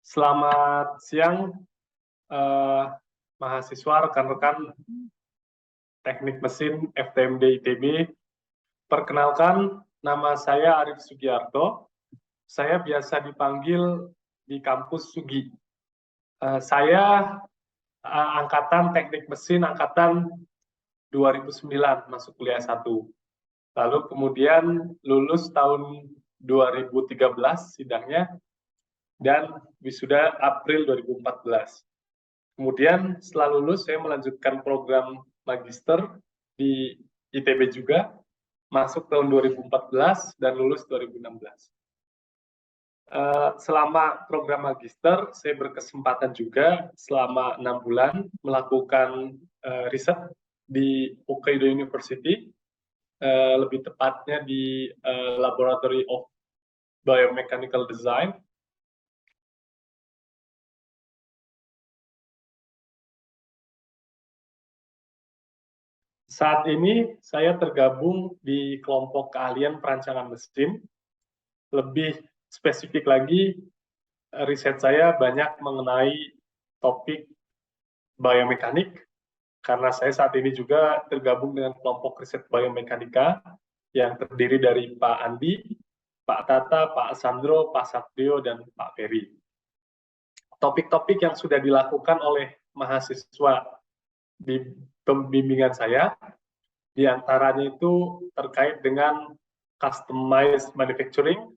Selamat siang, eh, mahasiswa, rekan-rekan teknik mesin FTMD ITB. Perkenalkan, nama saya Arif Sugiarto. Saya biasa dipanggil di kampus Sugi. Saya angkatan teknik mesin angkatan 2009 masuk kuliah 1. Lalu kemudian lulus tahun 2013 sidangnya dan wisuda April 2014. Kemudian setelah lulus, saya melanjutkan program magister di ITB juga, masuk tahun 2014 dan lulus 2016. Selama program magister, saya berkesempatan juga selama 6 bulan melakukan riset di Hokkaido University, lebih tepatnya di Laboratory of Biomechanical Design. Saat ini saya tergabung di kelompok keahlian perancangan mesin. Lebih spesifik lagi, riset saya banyak mengenai topik biomekanik, karena saya saat ini juga tergabung dengan kelompok riset biomekanika yang terdiri dari Pak Andi, Pak Tata, Pak Sandro, Pak Satrio, dan Pak Ferry. Topik-topik yang sudah dilakukan oleh mahasiswa di pembimbingan saya, diantaranya itu terkait dengan customized manufacturing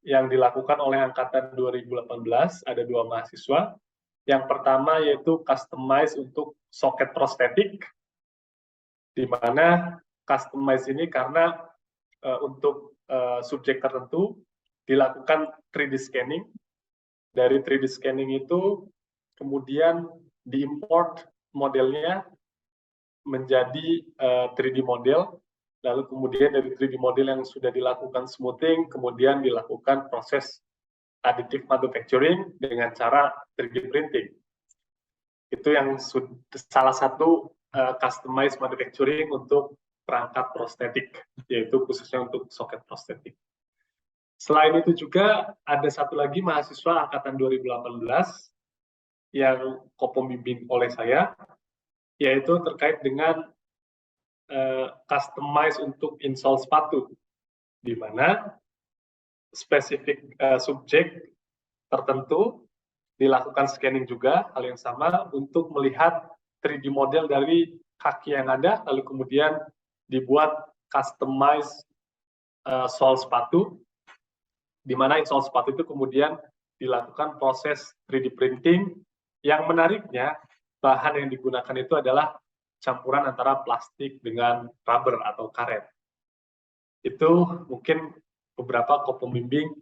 yang dilakukan oleh angkatan 2018, ada 2 mahasiswa. Yang pertama yaitu customize untuk soket prostetik, di mana customize ini karena untuk subjek tertentu dilakukan 3D scanning. Dari 3D scanning itu kemudian diimport modelnya menjadi 3D model, lalu kemudian dari 3D model yang sudah dilakukan smoothing, kemudian dilakukan proses additive manufacturing dengan cara 3D printing. Itu yang salah satu customized manufacturing untuk perangkat prostetik, yaitu khususnya untuk soket prostetik. Selain itu juga ada satu lagi mahasiswa angkatan 2018 yang kopembimbing oleh saya, yaitu terkait dengan customize untuk insole sepatu, di mana spesifik subjek tertentu dilakukan scanning juga, hal yang sama, untuk melihat 3D model dari kaki yang ada, lalu kemudian dibuat customize sole sepatu, di mana insole sepatu itu kemudian dilakukan proses 3D printing. Yang menariknya, bahan yang digunakan itu adalah campuran antara plastik dengan rubber atau karet. Itu mungkin beberapa kopembimbing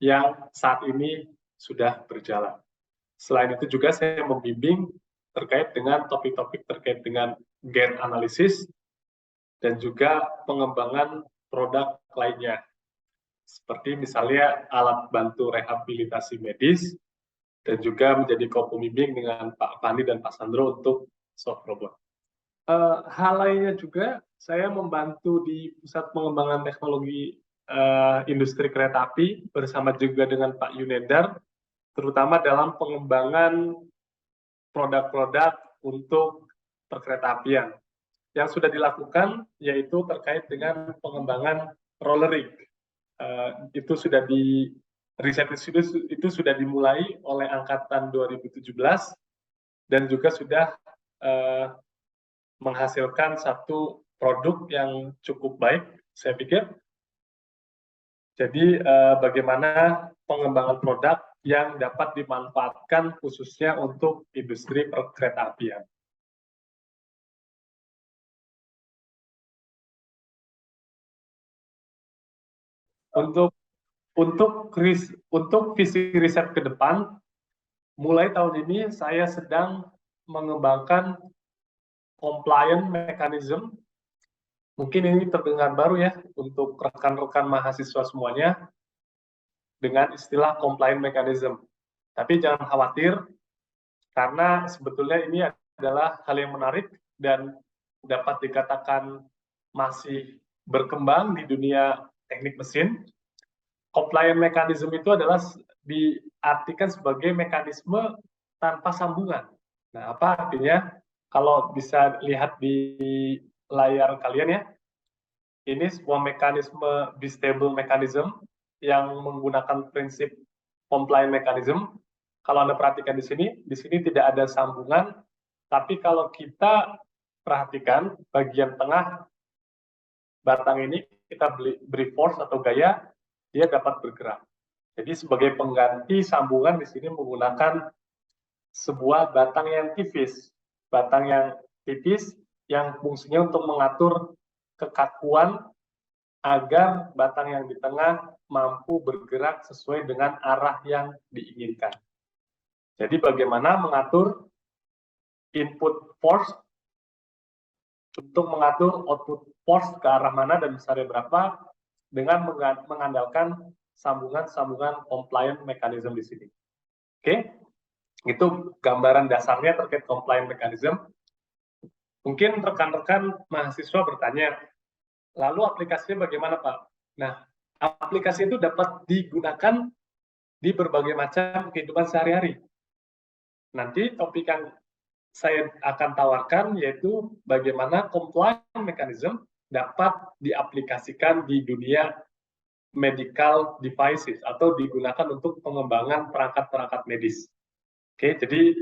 yang saat ini sudah berjalan. Selain itu juga saya membimbing terkait dengan topik-topik terkait dengan gain analysis dan juga pengembangan produk lainnya. Seperti misalnya alat bantu rehabilitasi medis, dan juga menjadi kopembimbing dengan Pak Pandi dan Pak Sandro untuk soft robot. Hal lainnya juga, saya membantu di Pusat Pengembangan Teknologi Industri Kereta Api bersama juga dengan Pak Yunendar, terutama dalam pengembangan produk-produk untuk perkeretaapian. Yang sudah dilakukan yaitu terkait dengan pengembangan roller rig. Itu sudah riset itu sudah dimulai oleh angkatan 2017 dan juga sudah menghasilkan satu produk yang cukup baik, saya pikir. Jadi bagaimana pengembangan produk yang dapat dimanfaatkan khususnya untuk industri perkeretaapian. Untuk visi riset ke depan, mulai tahun ini saya sedang mengembangkan compliant mechanism. Mungkin ini terdengar baru ya untuk rekan-rekan mahasiswa semuanya dengan istilah compliant mechanism. Tapi jangan khawatir, karena sebetulnya ini adalah hal yang menarik dan dapat dikatakan masih berkembang di dunia teknik mesin. compliant mechanism itu adalah diartikan sebagai mekanisme tanpa sambungan. Nah, apa artinya? Kalau bisa lihat di layar kalian ya, ini sebuah mekanisme bistable mechanism yang menggunakan prinsip compliant mechanism. Kalau Anda perhatikan di sini tidak ada sambungan, tapi kalau kita perhatikan bagian tengah batang ini, kita beri force atau gaya, dia dapat bergerak. Jadi sebagai pengganti sambungan di sini menggunakan sebuah batang yang tipis. Batang yang tipis yang fungsinya untuk mengatur kekakuan agar batang yang di tengah mampu bergerak sesuai dengan arah yang diinginkan. Jadi bagaimana mengatur input force untuk mengatur output force ke arah mana dan besarnya berapa dengan mengandalkan sambungan-sambungan compliant mechanism di sini. Oke, itu gambaran dasarnya terkait compliant mechanism. Mungkin rekan-rekan mahasiswa bertanya, lalu aplikasinya bagaimana, Pak? Nah, aplikasi itu dapat digunakan di berbagai macam kehidupan sehari-hari. Nanti topik yang saya akan tawarkan yaitu bagaimana compliant mechanism dapat diaplikasikan di dunia medical devices atau digunakan untuk pengembangan perangkat-perangkat medis. Oke, jadi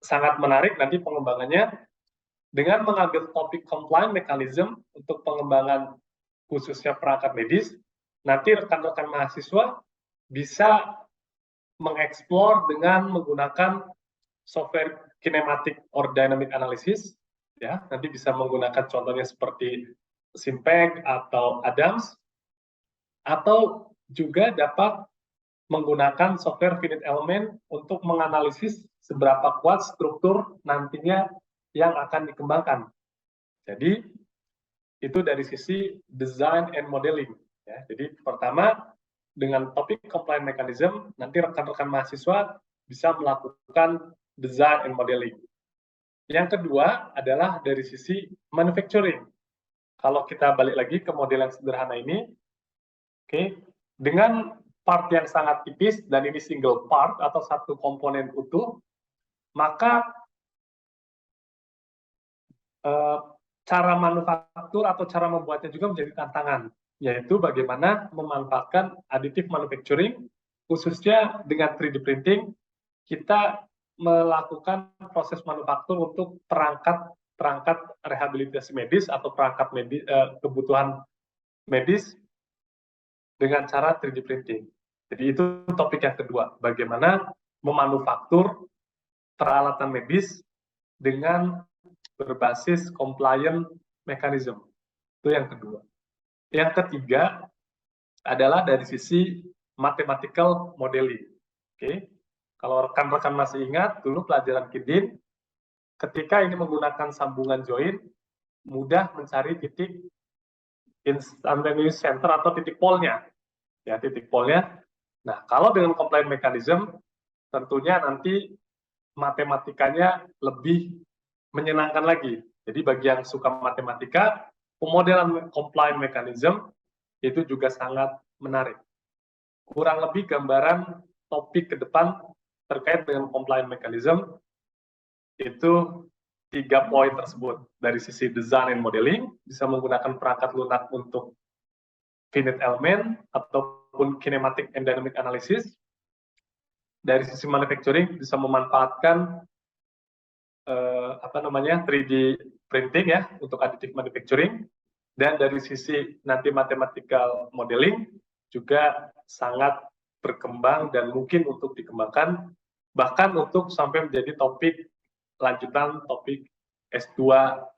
sangat menarik nanti pengembangannya dengan mengambil topik compliant mechanism untuk pengembangan khususnya perangkat medis. Nanti rekan-rekan mahasiswa bisa mengeksplor dengan menggunakan software kinematic or dynamic analysis, ya, nanti bisa menggunakan contohnya seperti Simpeg atau Adams, atau juga dapat menggunakan software finite element untuk menganalisis seberapa kuat struktur nantinya yang akan dikembangkan. Jadi itu dari sisi design and modeling. Ya. Jadi pertama dengan topik compliant mechanism, nanti rekan-rekan mahasiswa bisa melakukan design and modeling. Yang kedua adalah dari sisi manufacturing. Kalau kita balik lagi ke model yang sederhana ini, oke, dengan part yang sangat tipis dan ini single part atau satu komponen utuh, maka cara manufaktur atau cara membuatnya juga menjadi tantangan, yaitu bagaimana memanfaatkan additive manufacturing, khususnya dengan 3D printing, kita melakukan proses manufaktur untuk perangkat rehabilitasi medis atau perangkat medis, kebutuhan medis dengan cara 3D printing. Jadi itu topik yang kedua, bagaimana memanufaktur peralatan medis dengan berbasis compliant mechanism. Itu yang kedua. Yang ketiga adalah dari sisi mathematical modeling. Oke. Kalau rekan-rekan masih ingat dulu pelajaran Kidin, ketika ini menggunakan sambungan join, mudah mencari titik instantaneous center atau titik polnya. Ya, titik polnya. Nah, kalau dengan compliant mechanism, tentunya nanti matematikanya lebih menyenangkan lagi. Jadi bagi yang suka matematika, pemodelan compliant mechanism itu juga sangat menarik. Kurang lebih gambaran topik ke depan terkait dengan compliant mechanism itu 3 poin tersebut. Dari sisi design and modeling, bisa menggunakan perangkat lunak untuk finite element ataupun kinematic and dynamic analysis. Dari sisi manufacturing bisa memanfaatkan 3D printing ya untuk additive manufacturing, dan dari sisi nanti mathematical modeling juga sangat berkembang dan mungkin untuk dikembangkan bahkan untuk sampai menjadi topik lanjutan topik S2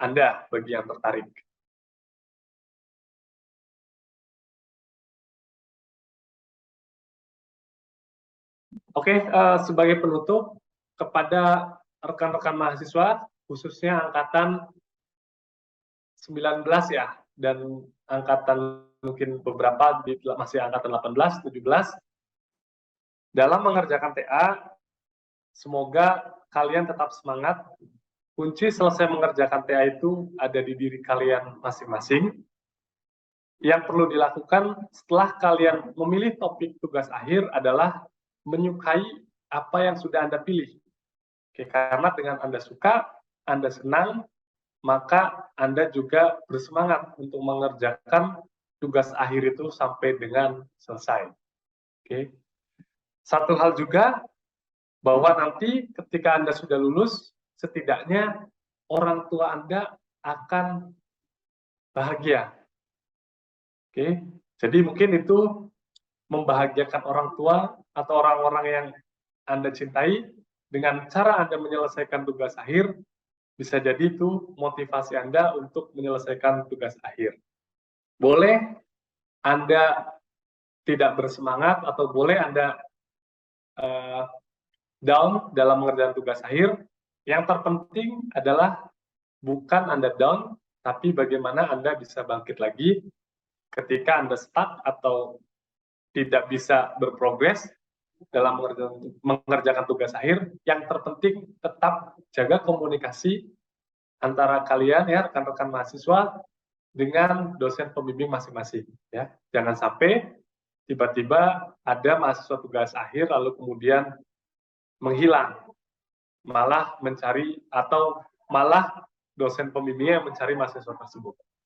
Anda bagi yang tertarik. Oke, sebagai penutup kepada rekan-rekan mahasiswa khususnya angkatan 19 ya dan angkatan mungkin beberapa masih angkatan 18, 17 dalam mengerjakan TA, semoga kalian tetap semangat. Kunci selesai mengerjakan TA itu ada di diri kalian masing-masing. yang perlu dilakukan setelah kalian memilih topik tugas akhir adalah menyukai apa yang sudah Anda pilih. Oke, karena dengan Anda suka, Anda senang, maka Anda juga bersemangat untuk mengerjakan tugas akhir itu sampai dengan selesai. Oke. Satu hal juga, bahwa nanti ketika Anda sudah lulus, setidaknya orang tua Anda akan bahagia. Oke, jadi mungkin itu membahagiakan orang tua atau orang-orang yang Anda cintai dengan cara Anda menyelesaikan tugas akhir, bisa jadi itu motivasi Anda untuk menyelesaikan tugas akhir. Boleh Anda tidak bersemangat atau boleh Anda down dalam mengerjakan tugas akhir. Yang terpenting adalah bukan Anda down, tapi bagaimana Anda bisa bangkit lagi ketika Anda stuck atau tidak bisa berprogres dalam mengerjakan tugas akhir. Yang terpenting tetap jaga komunikasi antara kalian ya rekan-rekan mahasiswa dengan dosen pembimbing masing-masing ya. Jangan sampai tiba-tiba ada mahasiswa tugas akhir lalu kemudian menghilang, malah mencari atau malah dosen pembimbingnya mencari mahasiswa tersebut.